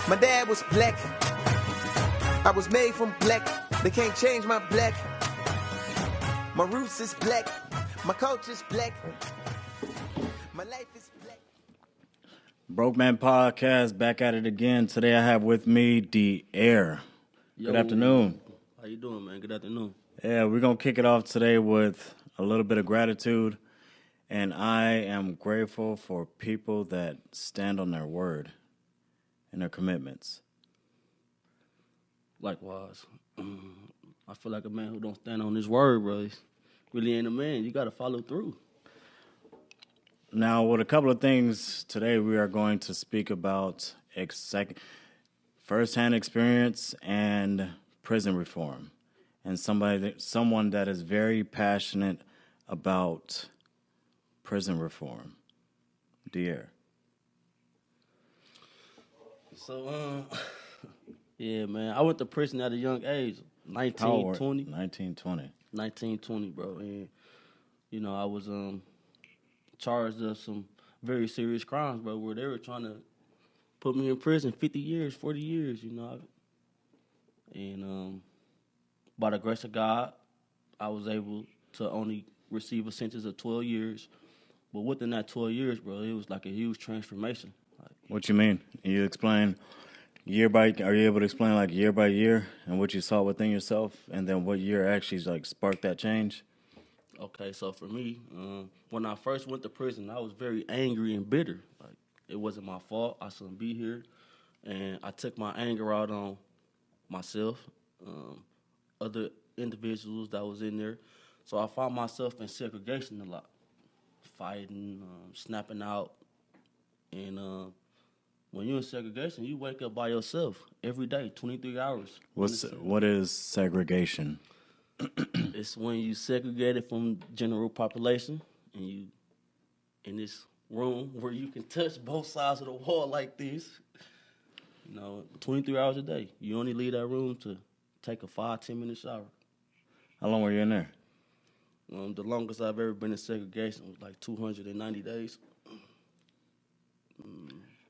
My dad was black. I was made from black. They can't change my black. My roots is black. My culture's black. My life is black. BrokeMan podcast, back at it again. Today I have with me DeAir. Good afternoon. How you doing, man? Good afternoon. Yeah, we're going to kick it off today with a little bit of gratitude. And I am grateful for people that stand on their word and their commitments. Likewise. I feel like a man who don't stand on his word, bro. He really ain't a man. You got to follow through. Now, with a couple of things today, we are going to speak about firsthand experience and prison reform, and someone that is very passionate about prison reform. DeAir. So, yeah, man. I went to prison at a young age, 19, 20. 1920, bro. And, you know, I was charged of some very serious crimes, bro, where they were trying to put me in prison 50 years, 40 years, you know. And by the grace of God, I was able to only receive a sentence of 12 years. But within that 12 years, bro, it was like a huge transformation. What you mean? Are you able to explain like year by year and what you saw within yourself, and then what year actually like sparked that change? Okay, so for me, when I first went to prison, I was very angry and bitter. Like, it wasn't my fault. I shouldn't be here. And I took my anger out on myself, other individuals that was in there. So I found myself in segregation a lot, fighting, snapping out. And when you're in segregation, you wake up by yourself every day, 23 hours. What is segregation? It's when you segregated from general population and you in this room where you can touch both sides of the wall like this, 23 hours a day. You only leave that room to take a 5-10 minute shower. How long were you in there? The longest I've ever been in segregation was like 290 days.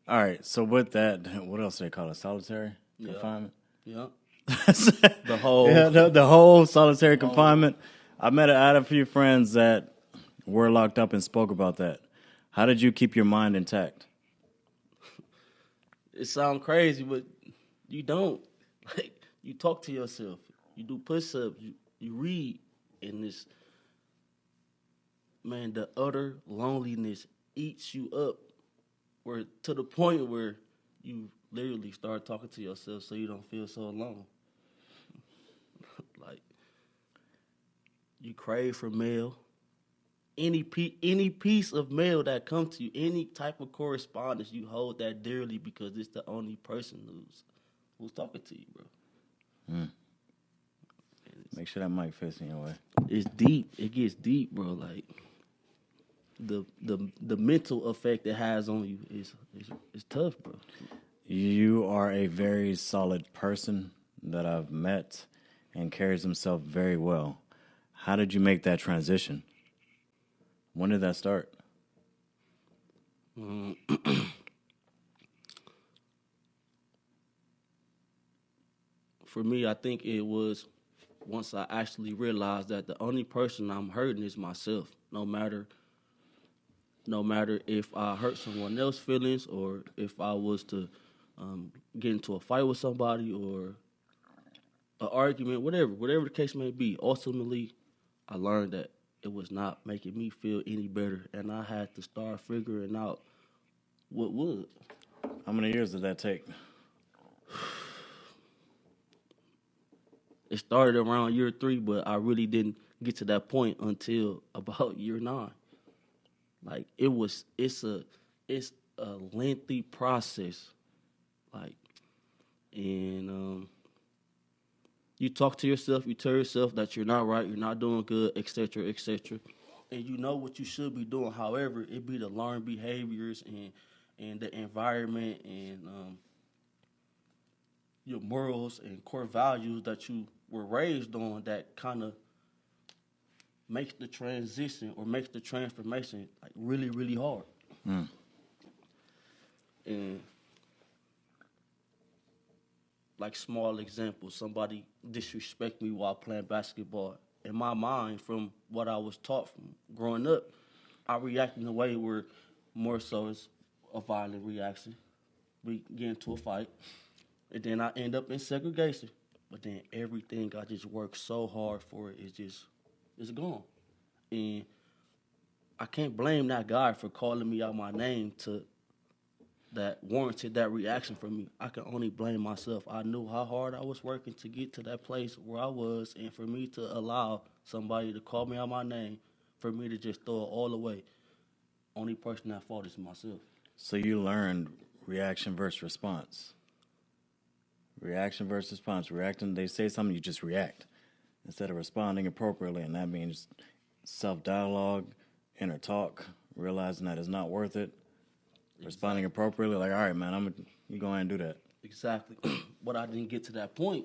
All right, so with that, what else do they call it? Solitary confinement? Yeah. The whole solitary confinement. I had a few friends that were locked up and spoke about that. How did you keep your mind intact? It sounds crazy, but you don't. Like, you talk to yourself. You do push-ups. You read. And this, man, the utter loneliness eats you up. Where to the point where you literally start talking to yourself so you don't feel so alone. Like, you crave for mail. Any piece of mail that comes to you, any type of correspondence, you hold that dearly because it's the only person who's talking to you, bro. Make sure that mic fits in your way. It's deep. It gets deep, bro. Like, the mental effect it has on you is tough, bro. You are a very solid person that I've met and carries himself very well. How did you make that transition? When did that start? For me, I think it was once I actually realized that the only person I'm hurting is myself. No matter if I hurt someone else's feelings or if I was to get into a fight with somebody or an argument, whatever the case may be, ultimately, I learned that it was not making me feel any better, and I had to start figuring out what would. How many years did that take? It started around year 3, but I really didn't get to that point until about year 9. Like, it's a lengthy process. Like, and you talk to yourself, you tell yourself that you're not right, you're not doing good, etc., etc. And you know what you should be doing. However, it be the learned behaviors and the environment and your morals and core values that you were raised on that kind of makes the transition or makes the transformation like really, really hard. And like small examples. Somebody disrespect me while playing basketball. In my mind, from what I was taught from growing up, I react in a way where more so it's a violent reaction. We get into a fight, and then I end up in segregation. But then everything I just worked so hard for it's gone. And I can't blame that guy for calling me out my name that warranted that reaction from me. I can only blame myself. I knew how hard I was working to get to that place where I was, and for me to allow somebody to call me out my name, for me to just throw it all away, only person at fault is myself. So you learned reaction versus response. Reaction versus response. Reacting, they say something, you just react instead of responding appropriately, and that means self-dialogue, inner talk, realizing that it's not worth it, responding appropriately, like, all right, man, you go ahead and do that. Exactly. But I didn't get to that point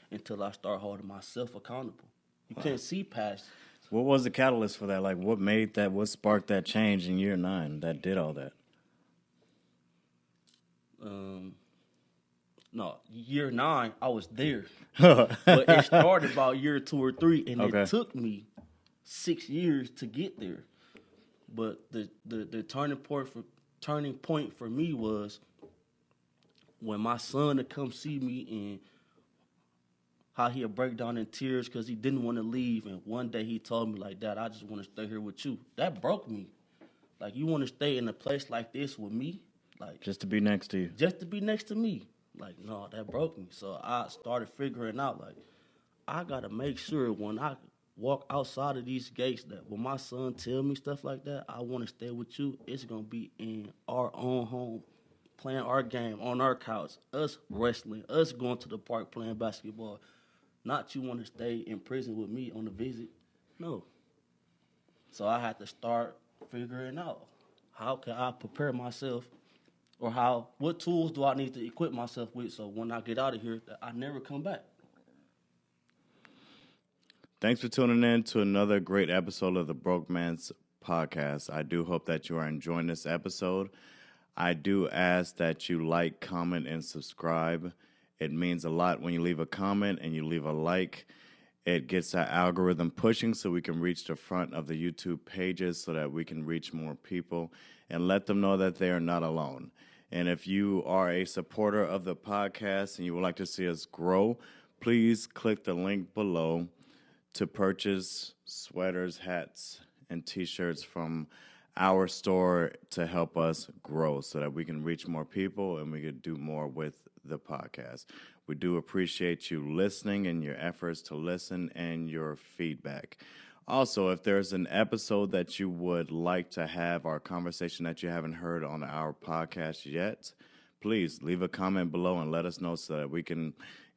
until I started holding myself accountable. You can't see past. What was the catalyst for that? Like, what sparked that change in year 9 that did all that? No, year 9, I was there. But it started about year 2 or 3, and it took me 6 years to get there. But the turning point for me was when my son would come see me and how he'd break down in tears because he didn't want to leave. And one day he told me like, "Dad, I just want to stay here with you." That broke me. Like, you want to stay in a place like this with me? Like, just to be next to you. Just to be next to me. Like, no, that broke me. So I started figuring out, like, I got to make sure when I walk outside of these gates that when my son tell me stuff like that, I want to stay with you, it's going to be in our own home, playing our game on our couch, us wrestling, us going to the park playing basketball. Not you want to stay in prison with me on a visit. No. So I had to start figuring out how can I prepare myself, or what tools do I need to equip myself with so when I get out of here that I never come back. Thanks for tuning in to another great episode of the BrokeMans podcast. I do hope that you are enjoying this episode. I do ask that you like, comment, and subscribe. It means a lot when you leave a comment and you leave a like. It gets our algorithm pushing so we can reach the front of the YouTube pages so that we can reach more people and let them know that they are not alone. And if you are a supporter of the podcast and you would like to see us grow, please click the link below to purchase sweaters, hats, and T-shirts from our store to help us grow so that we can reach more people and we can do more with the podcast. We do appreciate you listening and your efforts to listen and your feedback. Also, if there's an episode that you would like to have or a conversation that you haven't heard on our podcast yet, please leave a comment below and let us know so that we can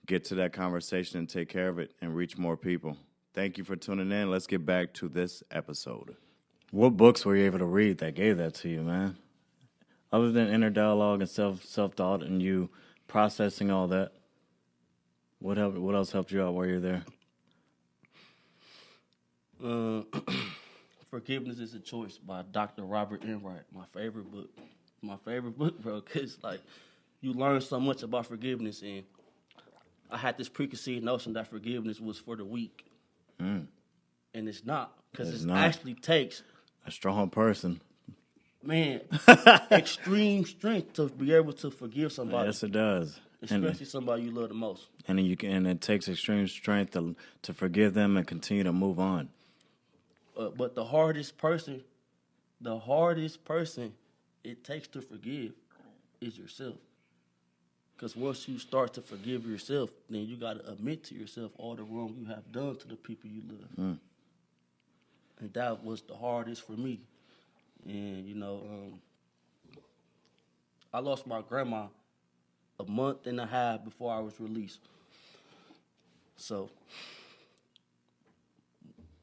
get to that conversation and take care of it and reach more people. Thank you for tuning in. Let's get back to this episode. What books were you able to read that gave that to you, man? Other than inner dialogue and self-thought and you processing all that, what else helped you out while you're there? Forgiveness is a Choice by Dr. Robert Enright. My favorite book, bro, because, like, you learn so much about forgiveness, and I had this preconceived notion that forgiveness was for the weak. And it's not, because it actually takes a strong person. Man, extreme strength to be able to forgive somebody. Yes, it does. Especially somebody you love the most. And it takes extreme strength to forgive them and continue to move on. But the hardest person it takes to forgive is yourself. Because once you start to forgive yourself, then you got to admit to yourself all the wrong you have done to the people you love. And that was the hardest for me. And, I lost my grandma a month and a half before I was released. So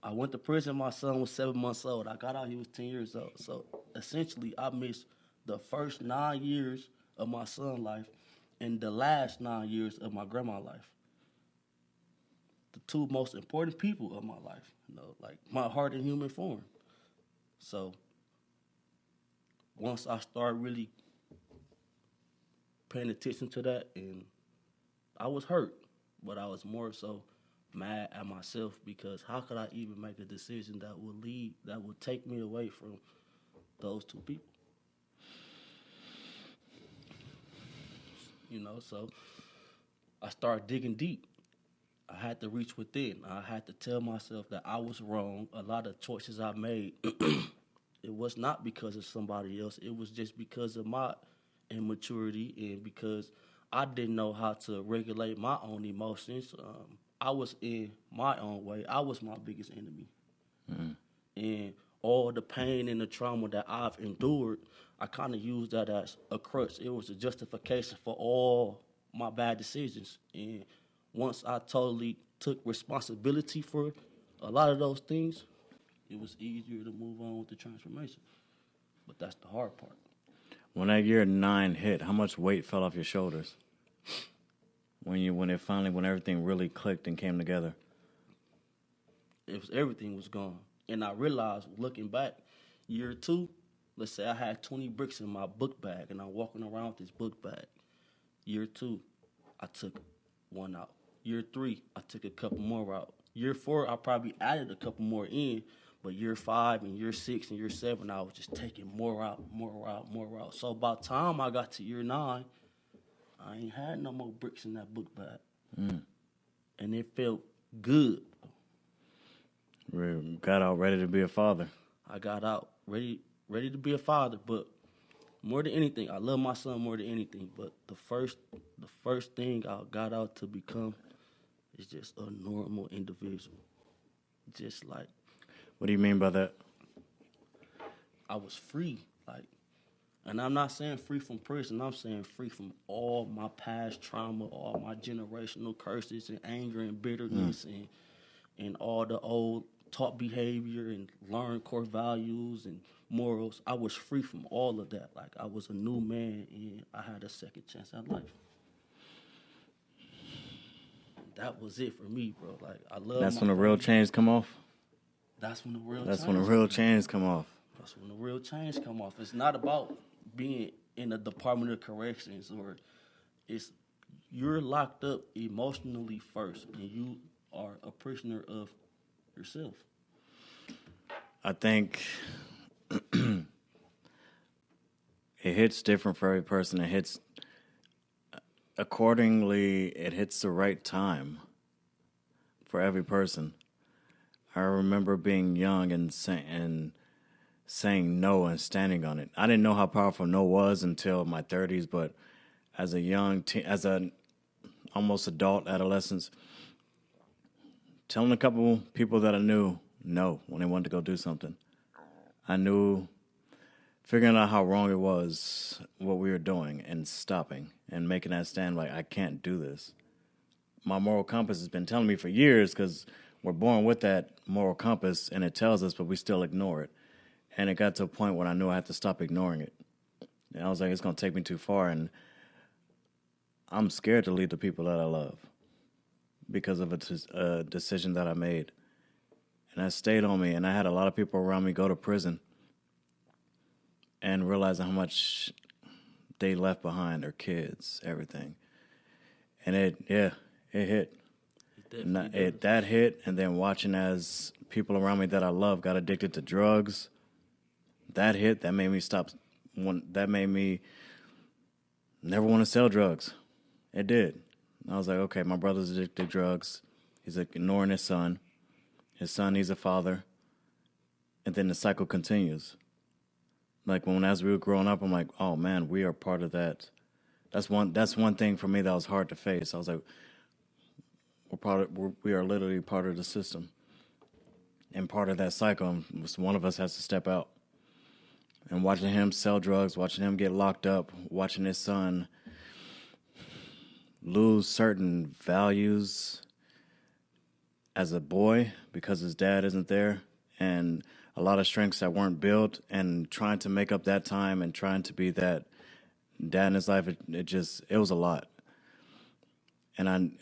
I went to prison. My son was 7 months old. I got out, he was 10 years old. So essentially, I missed the first 9 years of my son's life and the last 9 years of my grandma's life. The two most important people of my life, like my heart in human form. So once I started really paying attention to that, and I was hurt, but I was more so mad at myself because how could I even make a decision that would take me away from those two people? So I started digging deep. I had to reach within. I had to tell myself that I was wrong. A lot of choices I made, it was not because of somebody else. It was just because of my immaturity and because I didn't know how to regulate my own emotions. I was in my own way. I was my biggest enemy. And all the pain and the trauma that I've endured, I kind of used that as a crutch. It was a justification for all my bad decisions. And once I totally took responsibility for a lot of those things, it was easier to move on with the transformation. But that's the hard part. When that year 9 hit, how much weight fell off your shoulders? When everything really clicked and came together? Everything was gone. And I realized, looking back, year 2, let's say I had 20 bricks in my book bag, and I'm walking around with this book bag. Year 2, I took one out. Year 3, I took a couple more out. Year 4, I probably added a couple more in, but year 5 and year 6 and year 7, I was just taking more out. So by the time I got to year 9, I ain't had no more bricks in that book bag. And it felt good. Got out ready to be a father. I got out ready to be a father, but more than anything, I love my son more than anything. But the first thing I got out to become is just a normal individual. Just like. What do you mean by that? I was free, and I'm not saying free from prison. I'm saying free from all my past trauma, all my generational curses and anger and bitterness and all the old taught behavior and learned core values and morals. I was free from all of that. Like, I was a new man, and I had a second chance at life. And that was it for me, bro. Like, I love. That's when the real change come off. That's when the real. That's when the real change come off. That's when the real change come off. It's not about being in the Department of Corrections, or you're locked up emotionally first, and you are a prisoner of yourself. I think it hits different for every person. It hits accordingly. It hits the right time for every person. I remember being young and saying no and standing on it. I didn't know how powerful no was until my 30s, but as a young as an almost adult adolescence, telling a couple people that I knew no when they wanted to go do something. I knew, figuring out how wrong it was, what we were doing, and stopping and making that stand like, I can't do this. My moral compass has been telling me for years, because we're born with that moral compass and it tells us, but we still ignore it. And it got to a point when I knew I had to stop ignoring it. And I was like, it's going to take me too far, and I'm scared to leave the people that I love because of a decision that I made. And that stayed on me, and I had a lot of people around me go to prison and realizing how much they left behind, their kids, everything. And it hit. That hit, and then watching as people around me that I love got addicted to drugs, that hit, that made me that made me never want to sell drugs. It did. I was like, okay, my brother's addicted to drugs. He's ignoring his son. His son needs a father. And then the cycle continues. Like, as we were growing up, I'm like, oh, man, we are part of that. That's one thing for me that was hard to face. I was like, we are literally part of the system. And part of that cycle, one of us has to step out. And watching him sell drugs, watching him get locked up, watching his son lose certain values as a boy because his dad isn't there, and a lot of strengths that weren't built, and trying to make up that time and trying to be that dad in his life, it was a lot. And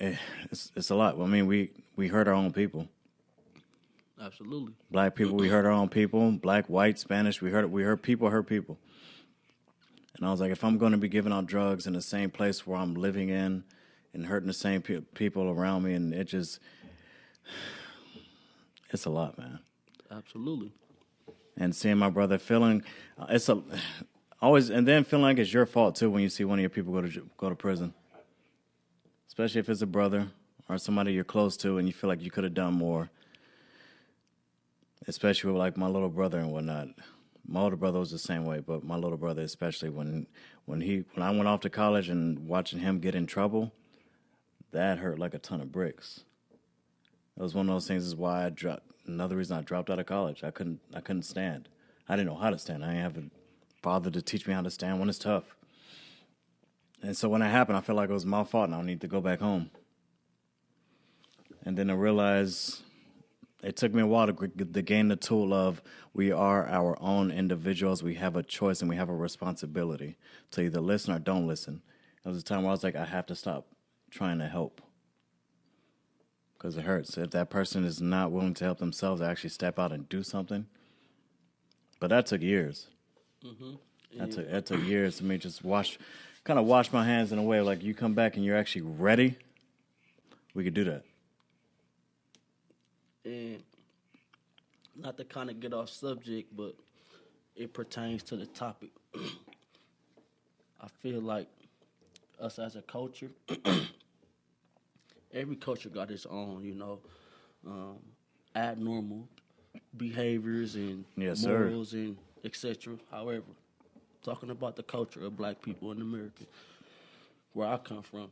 it's a lot. I mean, we hurt our own people. Absolutely. Black people, we hurt our own people. Black, white, Spanish, we hurt people hurt people. And I was like, if I'm going to be giving out drugs in the same place where I'm living in and hurting the same people around me, and it's a lot, man. Absolutely. And seeing my brother feeling, always, and then feeling like it's your fault too when you see one of your people go to prison, especially if it's a brother or somebody you're close to, and you feel like you could have done more. Especially with like my little brother and whatnot. My older brother was the same way, but my little brother especially when I went off to college and watching him get in trouble, that hurt like a ton of bricks. It was one of those things is why I dropped. Another reason I dropped out of college. I couldn't stand. I didn't know how to stand. I didn't have a father to teach me how to stand when it's tough. And so when that happened, I felt like it was my fault and I need to go back home. And then I realized it took me a while to gain the tool of we are our own individuals. We have a choice and we have a responsibility to either listen or don't listen. There was a time where I was like, I have to stop trying to help. Because it hurts. If that person is not willing to help themselves, actually step out and do something. But that took years. Mm-hmm. That took years to me just wash my hands in a way like you come back and you're actually ready. We could do that. And not to kind of get off subject, but it pertains to the topic. I feel like us as a culture, every culture got its own, abnormal behaviors and morals and etc. However, talking about the culture of black people in America, where I come from,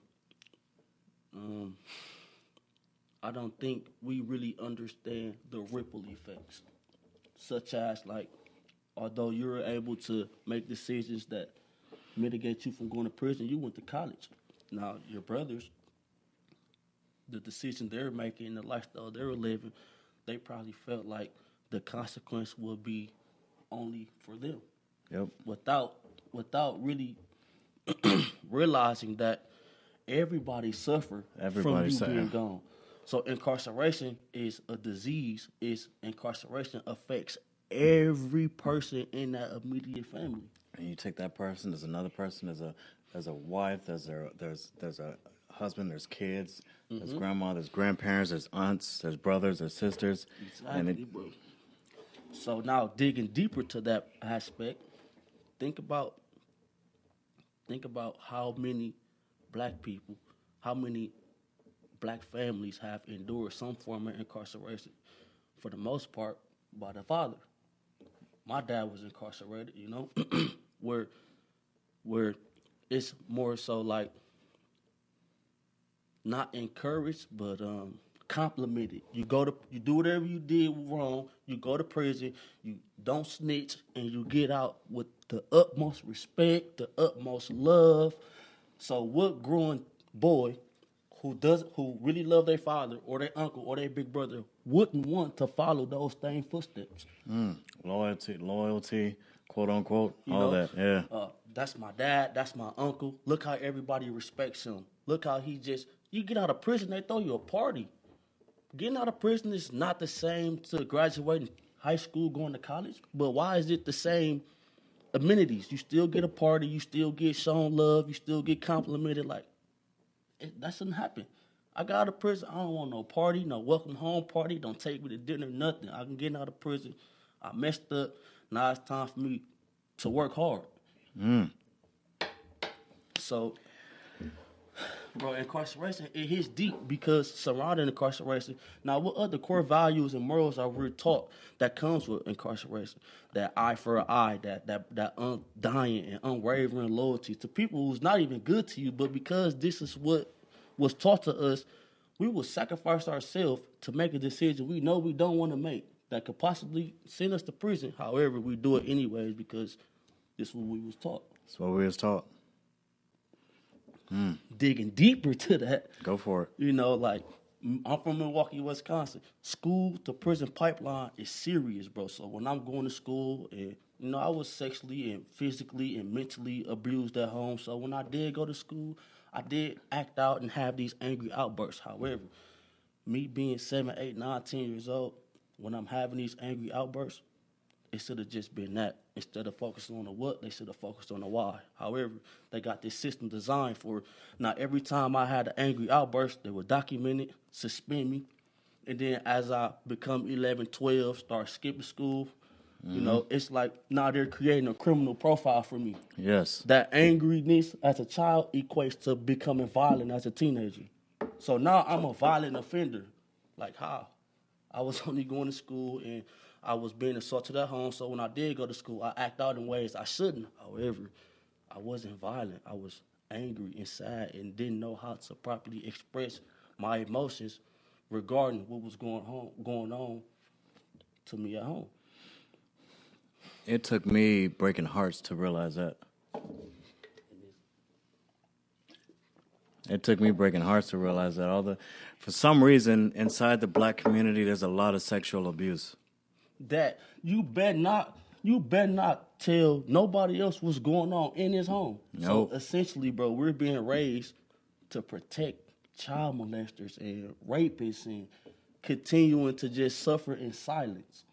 I don't think we really understand the ripple effects, such as like, although you're able to make decisions that mitigate you from going to prison, you went to college. Now, your brothers, the decision they're making, the lifestyle they're living, they probably felt like the consequence would be only for them. Yep. Without really realizing that everybody suffer from you being gone. So incarceration is a disease. Incarceration affects every person in that immediate family. And you take that person, there's another person, there's a wife, there's a husband, there's kids, there's grandma, there's grandparents, there's aunts, there's brothers, there's sisters. Exactly, bro. So now digging deeper to that aspect, think about how many black people, how many black families have endured some form of incarceration. For the most part, by the father. My dad was incarcerated, where it's more so like not encouraged, but complimented. You do whatever you did wrong. You go to prison. You don't snitch, and you get out with the utmost respect, the utmost love. So, what growing boy who really love their father or their uncle or their big brother wouldn't want to follow those same footsteps? Loyalty, quote unquote, that. Yeah. That's my dad. That's my uncle. Look how everybody respects him. Look how you get out of prison, they throw you a party. Getting out of prison is not the same to graduating high school, going to college. But why is it the same amenities? You still get a party. You still get shown love. You still get complimented. Like, that shouldn't happen. I got out of prison. I don't want no party, no welcome home party. Don't take me to dinner, nothing. I'm getting out of prison. I messed up. Now it's time for me to work hard. So, bro, incarceration, it hits deep because surrounding incarceration, now what other core values and morals are we taught that comes with incarceration? That eye for an eye, that undying and unwavering loyalty to people who's not even good to you, but because this is what was taught to us, we will sacrifice ourselves to make a decision we know we don't want to make that could possibly send us to prison. However, we do it anyways because this is what we was taught. That's what we was taught. Digging deeper to that. Go for it. Like, I'm from Milwaukee, Wisconsin. School to prison pipeline is serious, bro. So when I'm going to school and, I was sexually and physically and mentally abused at home. So when I did go to school, I did act out and have these angry outbursts. However, me being 7, 8, 9, 10 years old, when I'm having these angry outbursts, it should have just been that. Instead of focusing on the what, they should have focused on the why. However, they got this system designed for not every time I had an angry outburst, they would document it, suspend me. And then as I become 11, 12, start skipping school, you know, it's like now they're creating a criminal profile for me. Yes. That angriness as a child equates to becoming violent as a teenager. So now I'm a violent offender. Like how? I was only going to school and I was being assaulted at home. So when I did go to school, I act out in ways I shouldn't. However, I wasn't violent. I was angry and sad and didn't know how to properly express my emotions regarding what was going on to me at home. It took me breaking hearts to realize that. It took me breaking hearts to realize that for some reason, inside the black community, there's a lot of sexual abuse. That you better not tell nobody else what's going on in his home. Nope. So essentially, bro, we're being raised to protect child molesters and rapists and continuing to just suffer in silence.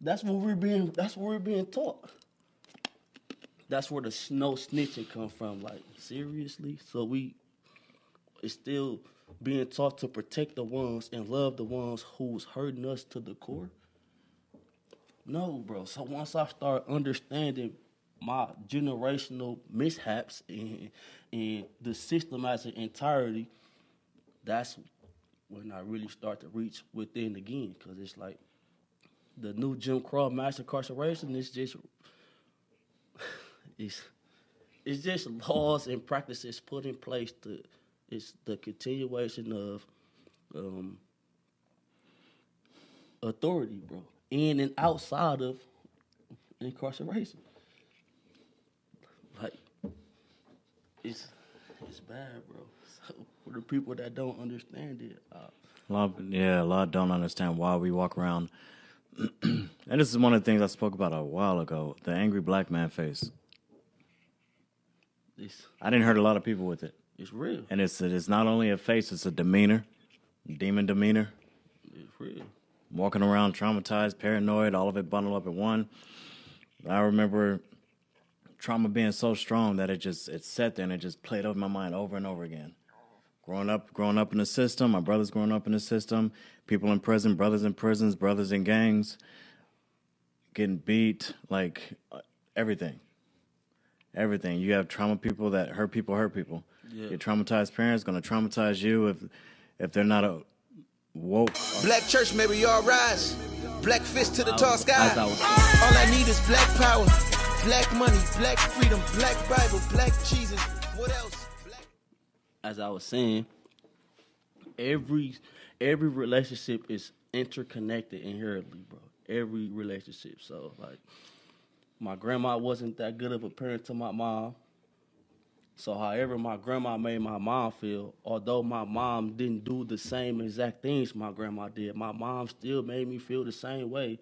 That's what we're being taught. That's where the no snitching come from. Like, seriously? So it's still being taught to protect the ones and love the ones who's hurting us to the core? No, bro. So once I start understanding my generational mishaps and the system as an entirety, that's when I really start to reach within again. Because it's like the new Jim Crow mass incarceration is just it's just laws and practices put in place it's the continuation of authority, bro, in and outside of incarceration. Like, it's bad, bro. So for the people that don't understand it, A lot don't understand why we walk around. And this is one of the things I spoke about a while ago, the angry black man face. I didn't hurt a lot of people with it. It's real. And it's not only a face, it's a demeanor, demon demeanor. It's real. Walking around traumatized, paranoid, all of it bundled up in one. I remember trauma being so strong that it sat there and it just played over my mind over and over again. Growing up in the system, my brothers growing up in the system, people in prison, brothers in prisons, brothers in gangs, getting beat, like everything. Everything. You have trauma people that hurt people. Yeah. Your traumatized parents going to traumatize you if they're not woke. Black church, maybe y'all rise. Black fist to the tall sky. As I was All I need is black power, black money, black freedom, black Bible, black Jesus. What else? As I was saying, every relationship is interconnected inherently, bro. Every relationship. So, like, my grandma wasn't that good of a parent to my mom. So, however my grandma made my mom feel, although my mom didn't do the same exact things my grandma did, my mom still made me feel the same way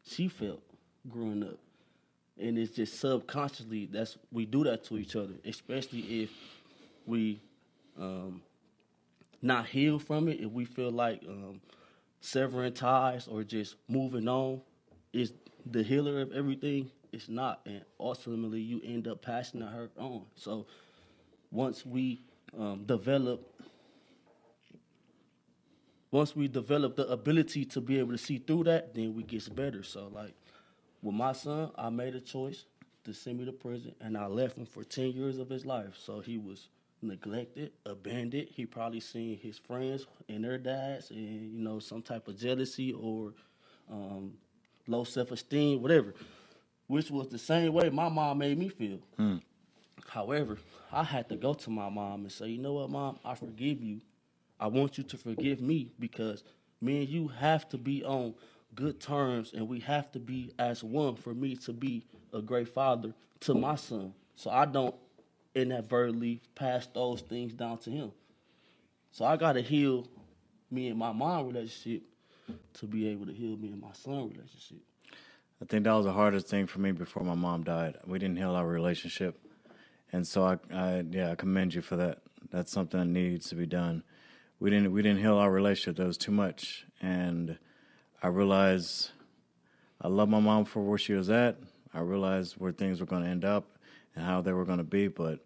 she felt growing up. And it's just subconsciously we do that to each other, especially if we not heal from it, if we feel like severing ties or just moving on is the healer of everything. It's not, and ultimately you end up passing the hurt on. So once we develop the ability to be able to see through that, then we get better. So, like, with my son, I made a choice to send me to prison, and I left him for 10 years of his life. So he was neglected, abandoned. He probably seen his friends and their dads and, you know, some type of jealousy or low self-esteem, whatever, which was the same way my mom made me feel. However, I had to go to my mom and say, you know what, Mom, I forgive you. I want you to forgive me because me and you have to be on good terms and we have to be as one for me to be a great father to my son. So I don't inadvertently pass those things down to him. So I got to heal me and my mom relationship to be able to heal me and my son relationship. I think that was the hardest thing for me before my mom died. We didn't heal our relationship. And so I commend you for that. That's something that needs to be done. We didn't heal our relationship. There was too much. And I realized I love my mom for where she was at. I realized where things were going to end up and how they were going to be, but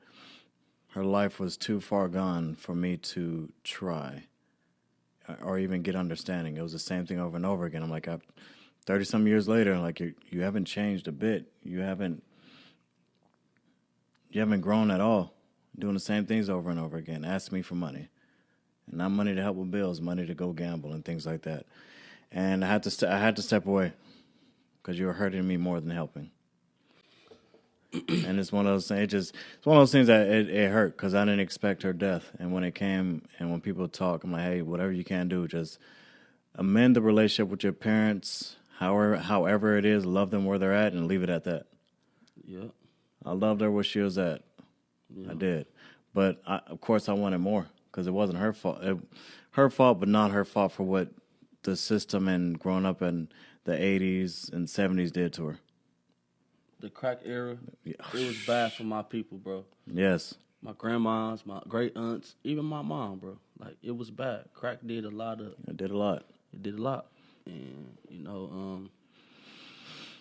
her life was too far gone for me to try or even get understanding. It was the same thing over and over again. I'm like, 30 some years later, like you haven't changed a bit. You haven't grown at all. Doing the same things over and over again. Asking me for money, and not money to help with bills, money to go gamble and things like that. And I had to step away because you were hurting me more than helping. And it's one of those things. It's one of those things that it hurt because I didn't expect her death. And when it came, and when people talk, I'm like, hey, whatever you can do, just amend the relationship with your parents. However it is, love them where they're at, and leave it at that. Yeah. I loved her where she was at. Yeah. I did, but of course I wanted more because it wasn't her fault. Her fault, but not her fault for what the system and growing up in the 80s and 70s did to her. The crack era, It was bad for my people, bro. Yes. My grandmas, my great aunts, even my mom, bro. Like, it was bad. Crack did a lot. It did a lot. And,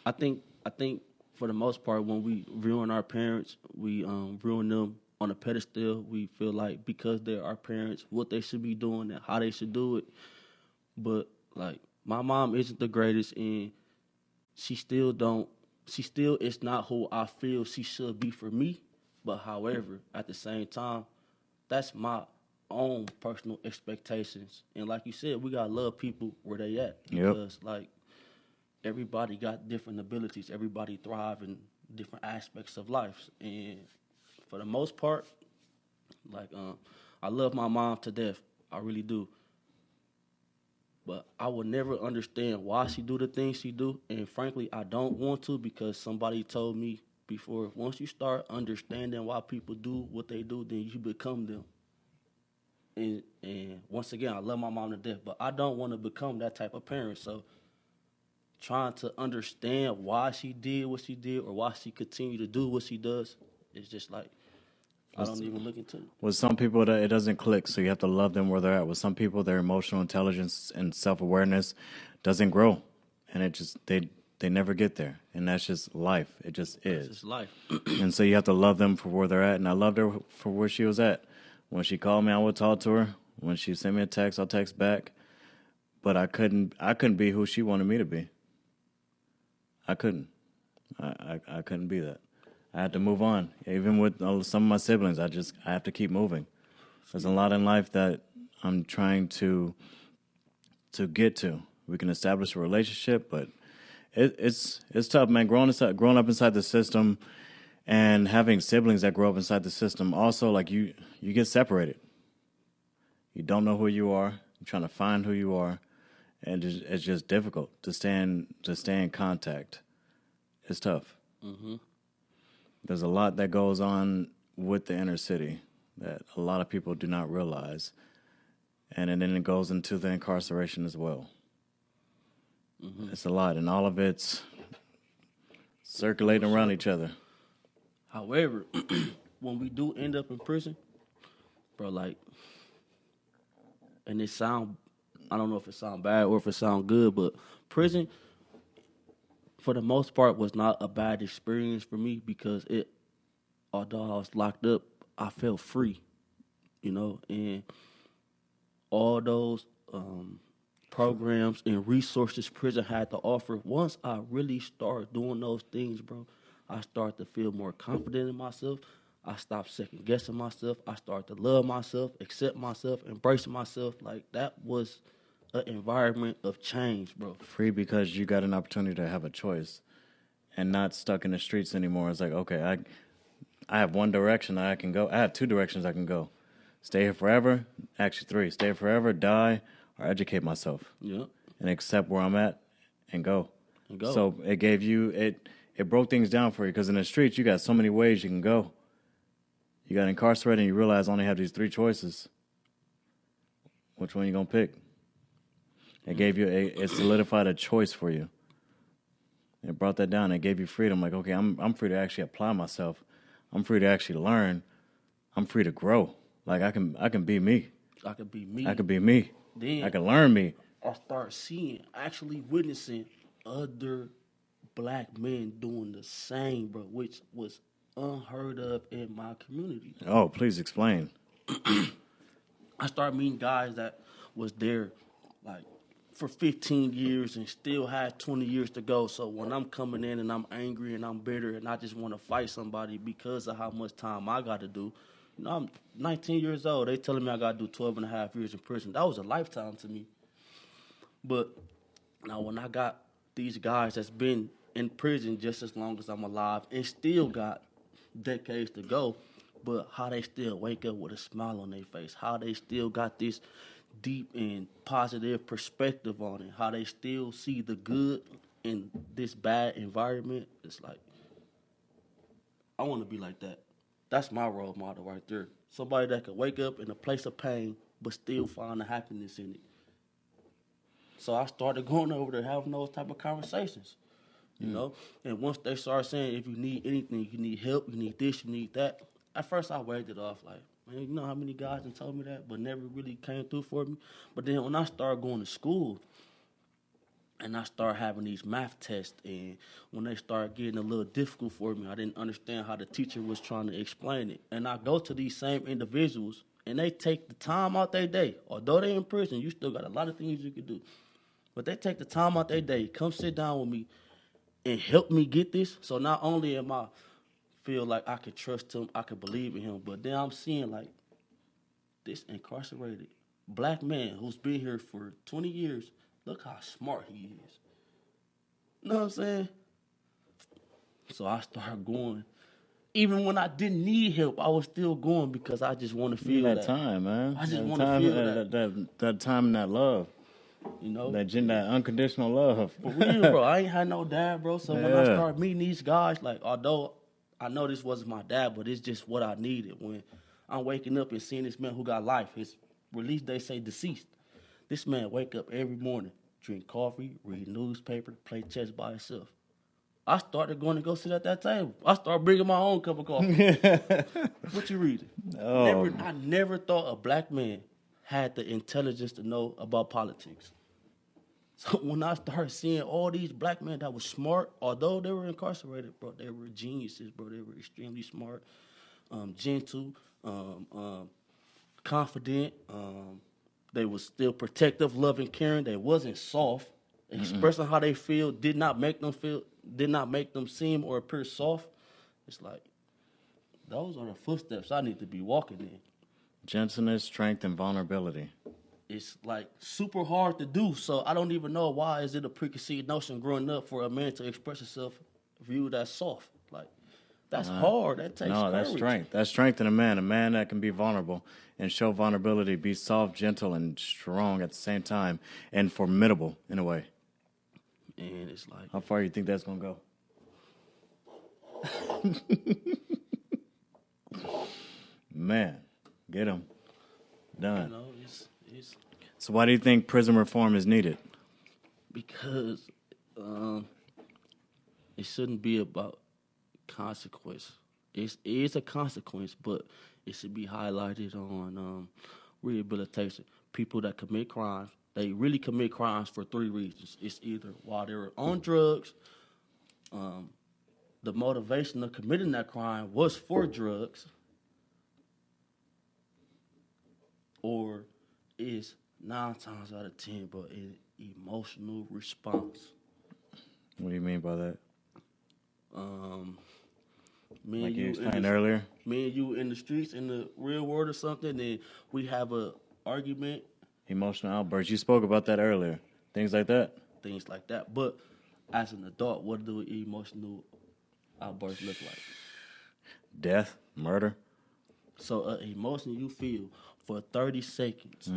I think for the most part, when we ruin our parents, we ruin them on a pedestal. We feel like because they're our parents, what they should be doing and how they should do it. But, like, my mom isn't the greatest, and she still is not who I feel she should be for me. But however, at the same time, that's my own personal expectations. And like you said, we gotta love people where they at. Because like everybody got different abilities. Everybody thrive in different aspects of life. And for the most part, like I love my mom to death. I really do. But I will never understand why she do the things she do. And frankly, I don't want to, because somebody told me before, once you start understanding why people do what they do, then you become them. And once again, I love my mom to death, but I don't want to become that type of parent. So trying to understand why she did what she did or why she continued to do what she does is just like, I don't even look into it. With some people, it doesn't click, so you have to love them where they're at. With some people, their emotional intelligence and self-awareness doesn't grow, and it just they never get there, and that's just life. It just is. It's just life. And so you have to love them for where they're at, and I loved her for where she was at. When she called me, I would talk to her. When she sent me a text, I'll text back. But I couldn't be who she wanted me to be. I couldn't. I couldn't be that. I had to move on. Even with some of my siblings, I have to keep moving. There's a lot in life that I'm trying to get to. We can establish a relationship, but it's tough, man. Growing up inside the system and having siblings that grow up inside the system, also, like, you get separated. You don't know who you are. You're trying to find who you are, and it's just difficult to stay in contact. It's tough. Mm-hmm. There's a lot that goes on with the inner city that a lot of people do not realize. And then it goes into the incarceration as well. Mm-hmm. It's a lot, and all of it's circulating around each other. However, when we do end up in prison, bro, like, and I don't know if it sound bad or if it sound good, but prison, for the most part, was not a bad experience for me, because although I was locked up, I felt free, and all those programs and resources prison had to offer. Once I really started doing those things, bro, I started to feel more confident in myself. I stopped second guessing myself. I started to love myself, accept myself, embrace myself. Like, that was an environment of change, bro. Free because you got an opportunity to have a choice and not stuck in the streets anymore. It's like, okay, I have one direction I can go. I have two directions I can go. Stay here forever. Actually, three. Stay here forever, die, or educate myself. Yeah. And accept where I'm at and go. So it gave you, it broke things down for you, because in the streets, you got so many ways you can go. You got incarcerated and you realize I only have these three choices. Which one you going to pick? It gave you it solidified a choice for you. It brought that down. It gave you freedom. Like, okay, I'm free to actually apply myself. I'm free to actually learn. I'm free to grow. Like, I can be me. I could be me. I could be me. Then I can learn me. I start actually witnessing other black men doing the same, bro, which was unheard of in my community. Oh, please explain. I started meeting guys that was there like for 15 years and still had 20 years to go. So when I'm coming in and I'm angry and I'm bitter and I just want to fight somebody because of how much time I got to do, you know, I'm 19 years old. They telling me I got to do 12 and a half years in prison. That was a lifetime to me. But now when I got these guys that's been in prison just as long as I'm alive and still got decades to go, but how they still wake up with a smile on their face, how they still got this deep and positive perspective on it, how they still see the good in this bad environment. It's like, I want to be like that. That's my role model right there. Somebody that could wake up in a place of pain but still find the happiness in it. So I started going over there having those type of conversations, you know? And once they start saying, if you need anything, you need help, you need this, you need that, at first I waved it off like, man, you know how many guys done told me that, but never really came through for me? But then when I started going to school and I started having these math tests, and when they started getting a little difficult for me, I didn't understand how the teacher was trying to explain it. And I go to these same individuals, and they take the time out their day. Although they're in prison, you still got a lot of things you can do. But they take the time out their day, come sit down with me, and help me get this. So not only am I feel like I could trust him, I could believe in him, but then I'm seeing like this incarcerated black man who's been here for 20 years, look how smart he is. You know what I'm saying? So I started going. Even when I didn't need help, I was still going because I just want to feel that time, man. I just That want to time, feel that. that time and that love. You know? That unconditional love. For real, bro. I ain't had no dad, bro. So when I Yeah. started meeting these guys, like, although I know this wasn't my dad, but it's just what I needed. When I'm waking up and seeing this man who got life, his release day say deceased. This man wake up every morning, drink coffee, read newspaper, play chess by himself. I started going to go sit at that table. I started bringing my own cup of coffee. What you reading? Oh. I never thought a black man had the intelligence to know about politics. So when I started seeing all these black men that were smart, although they were incarcerated, bro, they were geniuses, bro. They were extremely smart, gentle, confident. They were still protective, loving, caring. They wasn't soft. Expressing how they feel did not make them seem or appear soft. It's like, those are the footsteps I need to be walking in. Gentleness, strength, and vulnerability. It's like super hard to do. So I don't even know why is it a preconceived notion growing up for a man to express himself viewed as soft. Like, that's hard. That takes courage. That's strength. That's strength in a man that can be vulnerable and show vulnerability, be soft, gentle, and strong at the same time, and formidable in a way. And it's like, How far do you think that's going to go? Man, get him. Done. you know, it's So why do you think prison reform is needed? because it shouldn't be about consequence. It is a consequence, but it should be highlighted on rehabilitation. People that commit crimes, they really commit crimes for three reasons. It's either while they were on drugs, the motivation of committing that crime was for drugs, or is 9 times out of 10, but an emotional response. What do you mean by that? Me Like and you you explained earlier? Me and you in the streets, in the real world or something, and we have a argument. Emotional outbursts. You spoke about that earlier. Things like that? Things like that. But as an adult, what do emotional outbursts look like? Death, murder. So an emotion you feel for 30 seconds.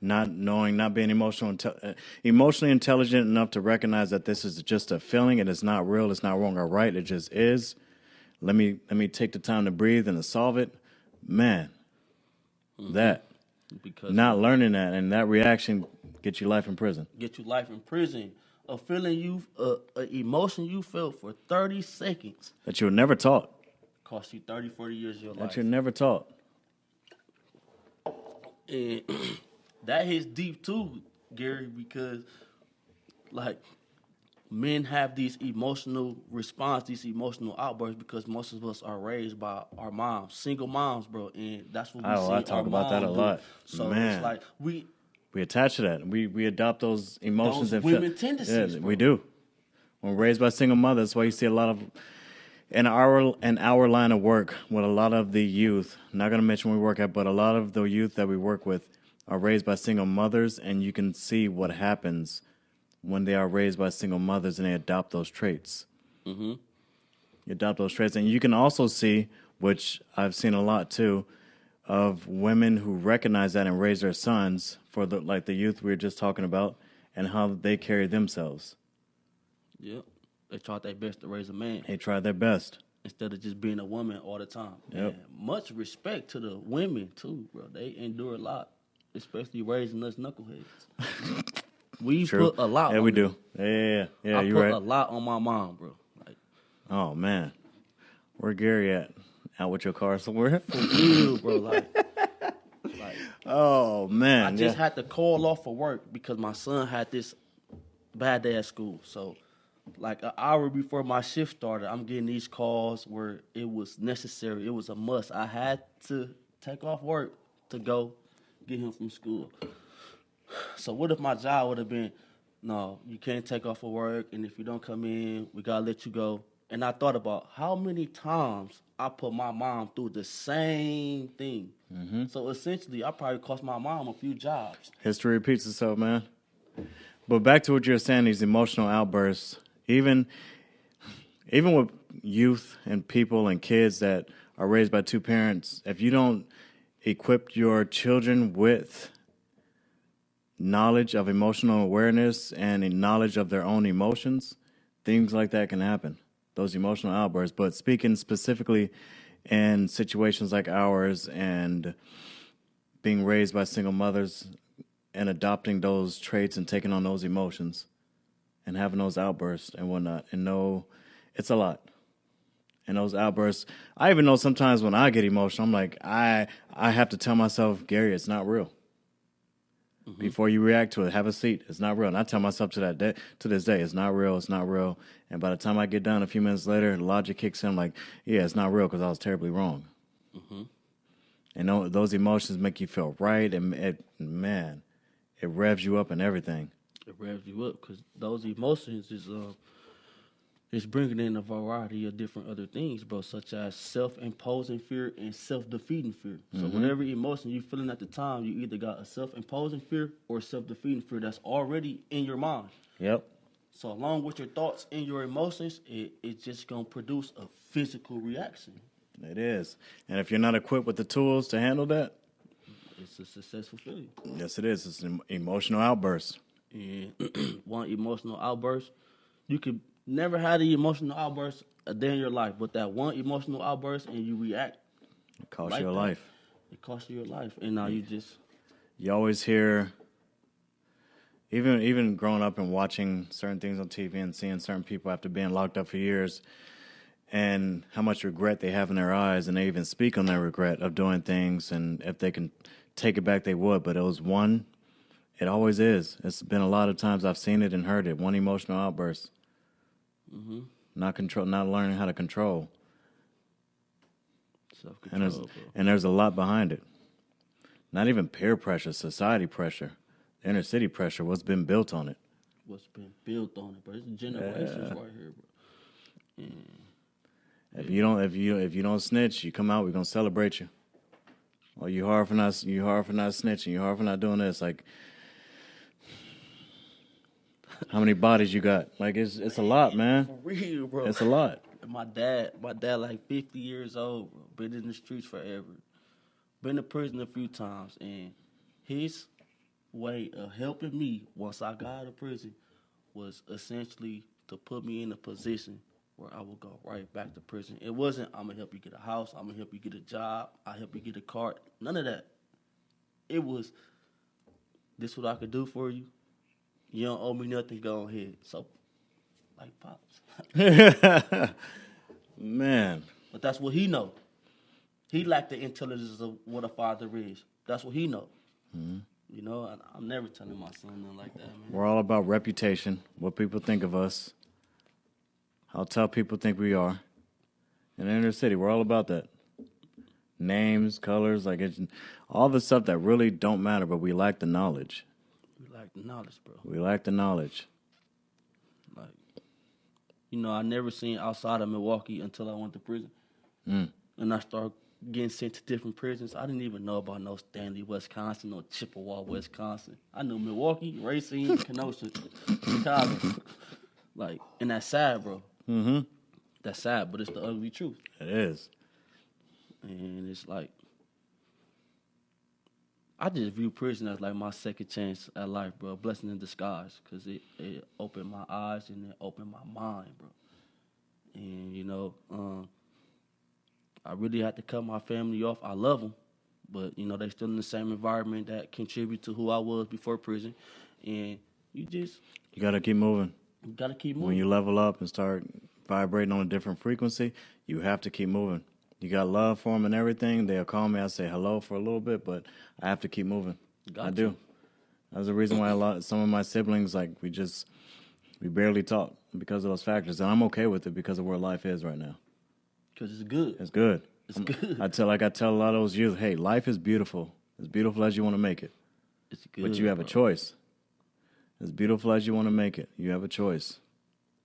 Not knowing, not being emotionally intelligent enough to recognize that this is just a feeling and it's not real, it's not wrong or right, it just is. Let me take the time to breathe and to solve it. Man, that. Because Not learning that and that reaction gets you life in prison. Get you life in prison. A feeling an emotion you felt for 30 seconds. That you were never taught. Cost you 30, 40 years of your life. That you're never taught. And that hits deep too, Gary, because like men have these emotional response, these emotional outbursts because most of us are raised by our moms, single moms, bro, and that's what we see. I talk about that a lot. So Man. it's like we attach to that. We adopt those emotions those and women tendencies. Yeah, bro. we do. When raised by single mothers, that's why you see a lot of in our line of work with a lot of the youth. Not going to mention where we work at, but a lot of the youth that we work with are raised by single mothers, and you can see what happens when they are raised by single mothers and they adopt those traits. Mm-hmm. You adopt those traits, and you can also see, which I've seen a lot too, of women who recognize that and raise their sons for the youth we were just talking about, and how they carry themselves. Yep, they tried their best to raise a man. They tried their best instead of just being a woman all the time. Yep. And much respect to the women too, bro. They endure a lot, especially raising us knuckleheads. We True. put a lot. Yeah, on we them. do. Yeah. I You're put right. a lot on my mom, bro. Like, oh man, where Gary at? Out with your car somewhere? for real, bro. Like, oh man, I just had to call off for work because my son had this bad day at school. So, like an hour before my shift started, I'm getting these calls where it was necessary. It was a must. I had to take off work to go get him from school. So what if my job would have been, no, you can't take off of work, and if you don't come in, we gotta let you go. And I thought about how many times I put my mom through the same thing. Mm-hmm. So essentially, I probably cost my mom a few jobs. History repeats itself, man. But back to what you're saying, these emotional outbursts, even with youth and people and kids that are raised by two parents, if you don't equip your children with knowledge of emotional awareness and a knowledge of their own emotions, things like that can happen, those emotional outbursts. But speaking specifically in situations like ours and being raised by single mothers and adopting those traits and taking on those emotions and having those outbursts and whatnot, and know it's a lot. And those outbursts, I even know sometimes when I get emotional, I'm like, I have to tell myself, Gary, it's not real. Mm-hmm. Before you react to it, have a seat. It's not real. And I tell myself to this day, it's not real. It's not real. And by the time I get done a few minutes later, logic kicks in. I'm like, yeah, it's not real because I was terribly wrong. Mm-hmm. And those emotions make you feel right, and it revs you up and everything. It revs you up because those emotions is bringing in a variety of different other things, bro, such as self-imposing fear and self-defeating fear. So whatever emotion you're feeling at the time, you either got a self-imposing fear or self-defeating fear that's already in your mind. Yep. So along with your thoughts and your emotions, it's just going to produce a physical reaction. It is. And if you're not equipped with the tools to handle that, it's a successful failure. Yes, it is. It's an emotional outburst. And one emotional outburst, you could never have the emotional outburst a day in your life, but that one emotional outburst and you react. It costs like you your life. It costs you your life. And now you always hear, even growing up and watching certain things on TV and seeing certain people after being locked up for years and how much regret they have in their eyes, and they even speak on their regret of doing things, and if they can take it back, they would. But it always is. It's been a lot of times I've seen it and heard it. One emotional outburst. Mm-hmm. Not learning how to control. Self-control, and there's a lot behind it. Not even peer pressure, society pressure, inner city pressure. What's been built on it? What's been built on it, bro? It's generations right here, bro. If you don't snitch, you come out, we're gonna celebrate you. Or you hard for not snitching, you hard for not doing this. Like, how many bodies you got? Like, it's a lot, man. For real, bro. It's a lot. My dad like 50 years old, bro. Been in the streets forever. Been to prison a few times, and his way of helping me once I got out of prison was essentially to put me in a position where I would go right back to prison. It wasn't, I'm going to help you get a house, I'm going to help you get a job, I'll help you get a car. None of that. It was, this what I could do for you. You don't owe me nothing, go ahead. So, like Pops. Man. But that's what he know. He lacked the intelligence of what a father is. That's what he know. Mm-hmm. You know, I'm never telling my son nothing like that, man. We're all about reputation, what people think of us. how tough people think we are. In the inner city, we're all about that. Names, colors, like it's all the stuff that really don't matter, but we lack the knowledge. We lack the knowledge, bro. We lack the knowledge. Like, you know, I never seen outside of Milwaukee until I went to prison. And I started getting sent to different prisons. I didn't even know about no Stanley, Wisconsin, no Chippewa, Wisconsin. I knew Milwaukee, Racine, Kenosha, Chicago. Like, and that's sad, bro. Mm-hmm. That's sad, but it's the ugly truth. It is. And it's like, I just view prison as like my second chance at life, bro. A blessing in disguise, because it opened my eyes and it opened my mind, bro. And, you know, I really had to cut my family off. I love them, but, you know, they still in the same environment that contribute to who I was before prison. And you got to keep moving. You got to keep moving. When you level up and start vibrating on a different frequency, you have to keep moving. You got love for them and everything. They'll call me. I say hello for a little bit, but I have to keep moving. I do. That's the reason why some of my siblings, like, we barely talk because of those factors. And I'm okay with it because of where life is right now. Because it's good. It's good. It's good. I tell a lot of those youth, hey, life is beautiful. As beautiful as you want to make it. It's good. But you have a choice. As beautiful as you want to make it, you have a choice.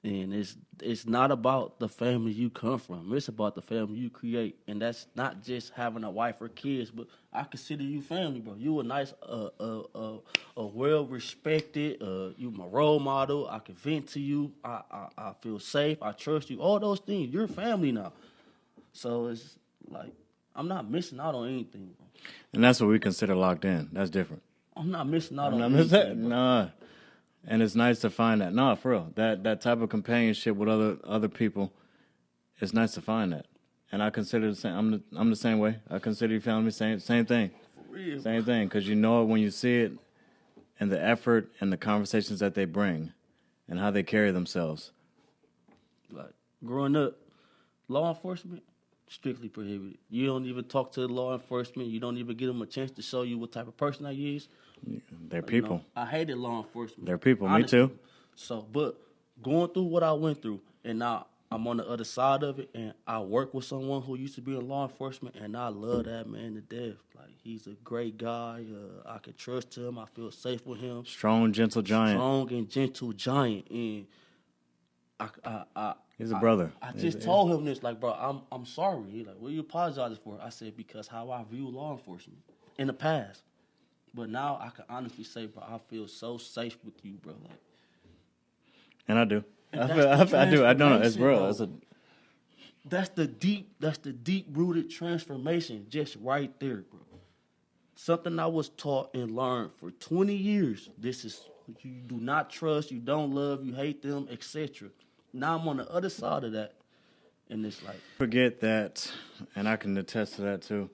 And it's not about the family you come from. It's about the family you create. And that's not just having a wife or kids, but I consider you family, bro. You a nice, a well-respected, you my role model. I can vent to you. I feel safe. I trust you. All those things. You're family now. So it's like, I'm not missing out on anything, bro. And that's what we consider locked in. That's different. I'm not missing out on anything. Nah. And it's nice to find that. No, for real. That type of companionship with other people, it's nice to find that. And I consider the same. I'm the same way. I consider your family same thing. For real. Same thing, because you know it when you see it, and the effort and the conversations that they bring, and how they carry themselves. Like growing up, law enforcement strictly prohibited. You don't even talk to the law enforcement. You don't even give them a chance to show you what type of person I is. They're people. You know, I hated law enforcement. They're people. Honestly. Me too. So, but going through what I went through, and now I'm on the other side of it, and I work with someone who used to be in law enforcement, and I love that man to death. Like, he's a great guy. I can trust him. I feel safe with him. Strong, gentle giant. Strong and gentle giant. And he's a brother. I just told him this, like, bro, I'm sorry. He's like, what are you apologizing for? I said, because how I view law enforcement in the past. But now I can honestly say, bro, I feel so safe with you, bro. Like, and I do. And I do. I don't know. It's real. That's the deep rooted transformation just right there, bro. Something I was taught and learned for 20 years. This is you do not trust, you don't love, you hate them, etc. Now I'm on the other side of that, and it's like forget that, and I can attest to that too.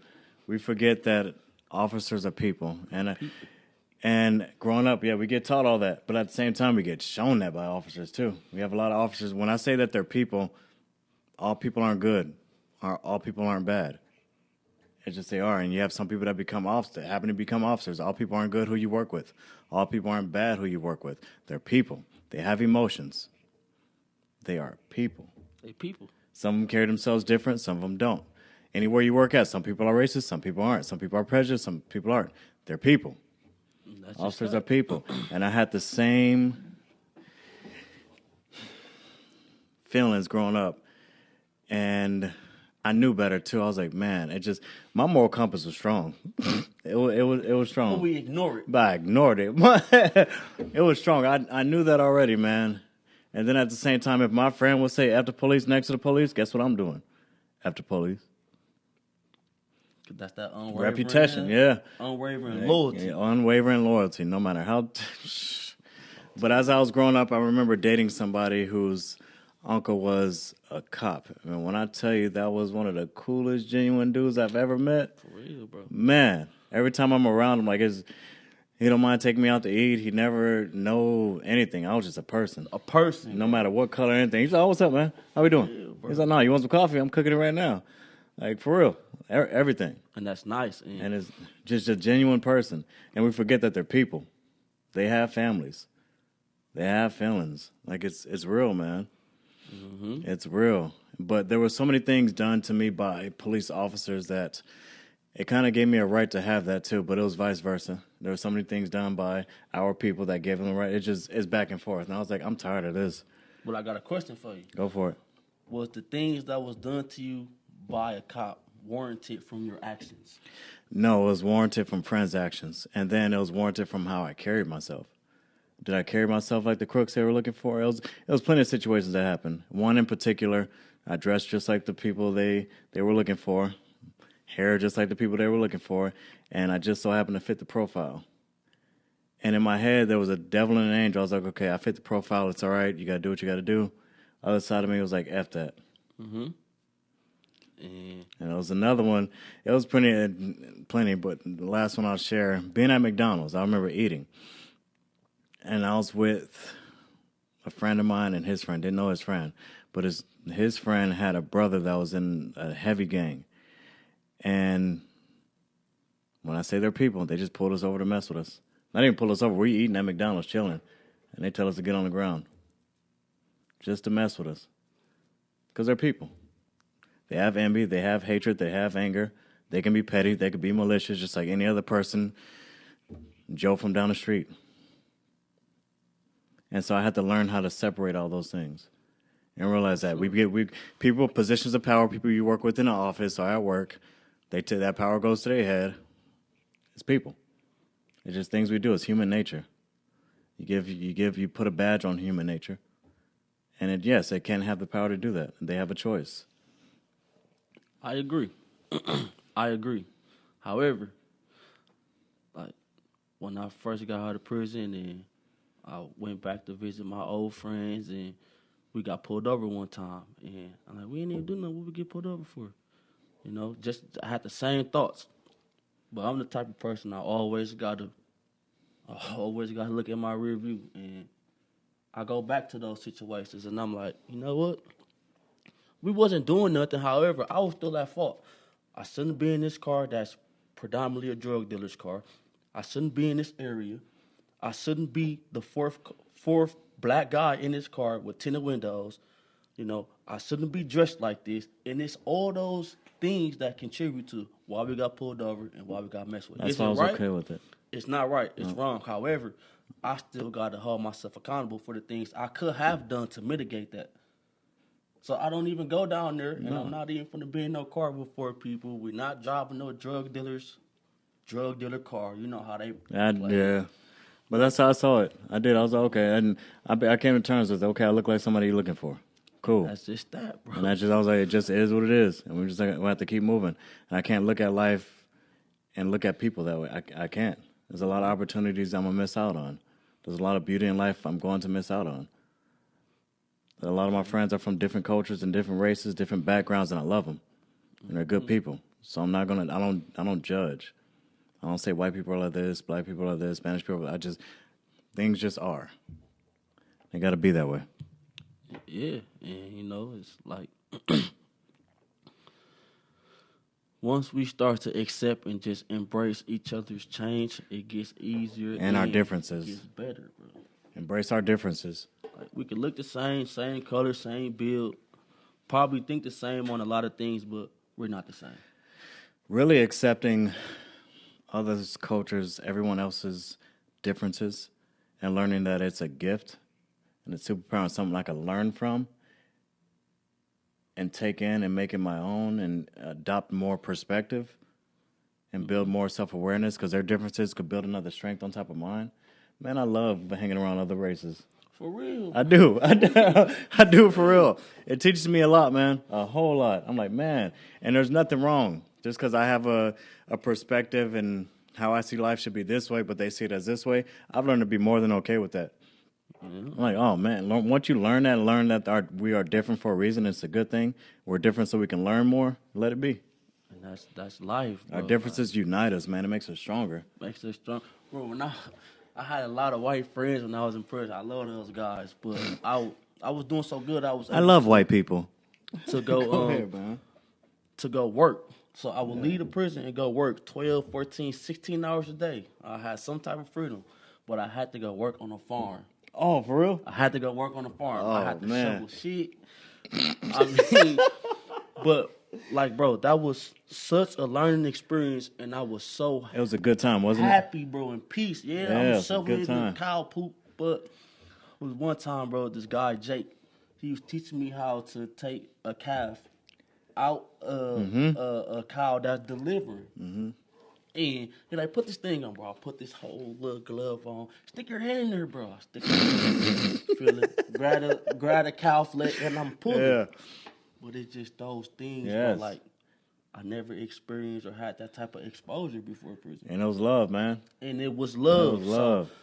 We forget that officers are people, and growing up, yeah, we get taught all that, but at the same time, we get shown that by officers too. We have a lot of officers. When I say that they're people, all people aren't good, all people aren't bad. It's just they are, and you have some people that become officers, happen to become officers. All people aren't good who you work with. All people aren't bad who you work with. They're people. They have emotions. They are people. They people. Some of them carry themselves different. Some of them don't. Anywhere you work at, some people are racist, some people aren't. Some people are prejudiced, some people aren't. They're people. Officers are people. And I had the same feelings growing up. And I knew better, too. I was like, man, my moral compass was strong. It was strong. But we ignore it. But I ignored it. It was strong. I knew that already, man. And then at the same time, if my friend would say, F the police next to the police, guess what I'm doing? F the police. That's that unwavering reputation, yeah. Unwavering loyalty. Yeah, unwavering loyalty, no matter how. But as I was growing up, I remember dating somebody whose uncle was a cop. I mean, when I tell you that was one of the coolest, genuine dudes I've ever met. For real, bro. Man, every time I'm around him, like, he don't mind taking me out to eat. He never know anything. I was just a person. A person. No matter what color or anything. He's like, oh, what's up, man? How we doing? Yeah, he's like, no, you want some coffee? I'm cooking it right now. Like, for real. Everything. And that's nice. And it's just a genuine person. And we forget that they're people. They have families. They have feelings. Like, it's real, man. It's real. But there were so many things done to me by police officers that it kind of gave me a right to have that too, but it was vice versa. There were so many things done by our people that gave them the right. It's back and forth. And I was like, I'm tired of this. Well, I got a question for you. Go for it. Was the things that was done to you by a cop warranted from your actions? No, it was warranted from friends' actions. And then it was warranted from how I carried myself. Did I carry myself like the crooks they were looking for? It was plenty of situations that happened. One in particular, I dressed just like the people they were looking for, hair just like the people they were looking for, and I just so happened to fit the profile. And in my head, there was a devil and an angel. I was like, okay, I fit the profile. It's all right. You got to do what you got to do. Other side of me was like, F that. Mm-hmm. And it was another one. It was plenty, but the last one I'll share, being at McDonald's, I remember eating. And I was with a friend of mine and his friend. Didn't know his friend. But his friend had a brother that was in a heavy gang. And when I say they're people, they just pulled us over to mess with us. Not even pull us over. We're eating at McDonald's, chilling. And they tell us to get on the ground. Just to mess with us. Because they're people. They have envy. They have hatred. They have anger. They can be petty. They could be malicious, just like any other person. Joe from down the street. And so I had to learn how to separate all those things. And realize that people, positions of power, people you work with in the office or at work, that power goes to their head. It's people. It's just things we do. It's human nature. You put a badge on human nature. And they can have the power to do that. They have a choice. I agree. I agree. However, like when I first got out of prison and I went back to visit my old friends and we got pulled over one time. And I'm like, we ain't even do nothing. What we get pulled over for? You know, I had the same thoughts. But I'm the type of person I always gotta look at my rear view, and I go back to those situations and I'm like, you know what? We wasn't doing nothing. However, I was still at fault. I shouldn't be in this car that's predominantly a drug dealer's car. I shouldn't be in this area. I shouldn't be the fourth black guy in this car with tinted windows. You know, I shouldn't be dressed like this. And it's all those things that contribute to why we got pulled over and why we got messed with. That's why I was okay with it. It's not right. It's wrong. However, I still got to hold myself accountable for the things I could have done to mitigate that. So I don't even go down there, and I'm not even finna be in no car with 4 people. We're not driving no drug dealer car. You know how they play. Yeah. But that's how I saw it. I did. I was like, okay. And I came to terms with, okay, I look like somebody you're looking for. Cool. That's just that, bro. And I was like, it just is what it is. And we have to keep moving. And I can't look at life and look at people that way. I can't. There's a lot of opportunities I'm going to miss out on. There's a lot of beauty in life I'm going to miss out on. A lot of my friends are from different cultures and different races, different backgrounds, and I love them. And they're good people. So I'm not gonna. I don't judge. I don't say white people are like this, black people are like this, Spanish people. Things just are. They got to be that way. Yeah, and you know, it's like once we start to accept and just embrace each other's change, it gets easier and our differences. It gets better, bro. Embrace our differences. Like, we could look the same color, same build, probably think the same on a lot of things, but we're not the same. Really accepting others' cultures, everyone else's differences, and learning that it's a gift and it's superpower, something I can learn from and take in and make it my own and adopt more perspective and build more self-awareness because their differences could build another strength on top of mine. Man, I love hanging around other races. For real. I do. I do for real. It teaches me a lot, man. A whole lot. I'm like, man. And there's nothing wrong. Just because I have a perspective and how I see life should be this way, but they see it as this way, I've learned to be more than okay with that. I'm like, oh, man. Once you learn that we are different for a reason, it's a good thing. We're different so we can learn more. Let it be. And that's life, bro. Our differences unite us, man. It makes us stronger. Makes us strong. Bro, when I had a lot of white friends when I was in prison. I love those guys, but I was doing so good. I love white people. To go, go ahead, man. To go work. So I would leave the prison and go work 12, 14, 16 hours a day. I had some type of freedom, but I had to go work on a farm. Oh, for real? I had to go work on the farm. I Oh, had to man. shovel shit. I mean, but like, bro, that was such a learning experience, and I was so It was a good time, wasn't it? happy, bro, and peace. Yeah, Yeah, I it was was a shoveling good the time. cow poop, but it was one time, bro, this guy, Jake, he was teaching me how to take a calf out of a cow that's delivering. Mm-hmm. And he like, put this thing on, bro. I put this whole little glove on. Stick your hand in there, bro. Stick your hand in there. Feel it. Grab a cow leg, and I'm pulling. Yeah. But it's just those things, Yes. bro, like, I never experienced or had that type of exposure before prison. And it was love, man. And it was love. It was love. So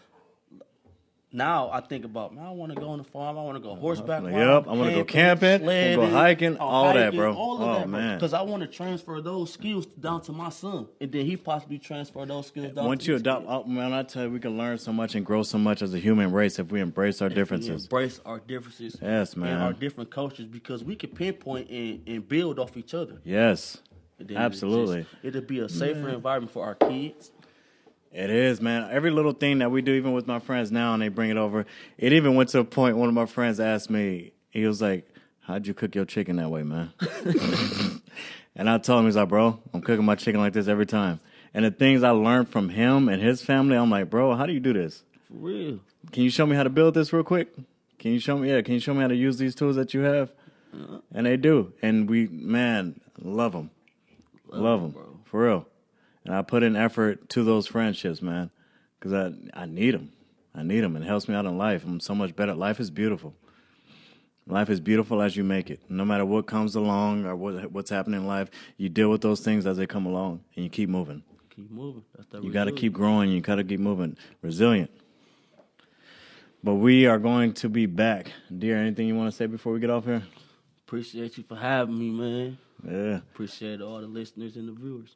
now I think about, man, I want to go on the farm. I want to go horseback riding. Yep, I want to go camping, I want to go hiking, all that, bro. All of that, man. Because I want to transfer those skills down to my son. And then he possibly transfer those skills down Once to you his adopt, kids. man, I tell you, we can learn so much and grow so much as a human race if we embrace our differences. We embrace our differences. Yes, man. And our different cultures, because we can pinpoint and build off each other. Yes, And then absolutely. It'll be a safer environment for our kids. It is, man. Every little thing that we do, even with my friends now, and they bring it over. It even went to a point, one of my friends asked me, he was like, how'd you cook your chicken that way, man? And I told him, he's like, bro, I'm cooking my chicken like this every time. And the things I learned from him and his family, I'm like, bro, how do you do this? For real. Can you show me how to build this real quick? Can you show me? Yeah, can you show me how to use these tools that you have? And they do. And we, man, love them. Love them, bro. for real. And I put in effort to those friendships, man, because I need them. I need them. It helps me out in life. I'm so much better. Life is beautiful. Life is beautiful as you make it. No matter what comes along or what's happening in life, you deal with those things as they come along, and you keep moving. Keep moving. That's that You got to resilience. keep growing. You got to keep moving. Resilient. But we are going to be back. Dear, anything you want to say before we get off here? Appreciate you for having me, man. Yeah. Appreciate all the listeners and the viewers.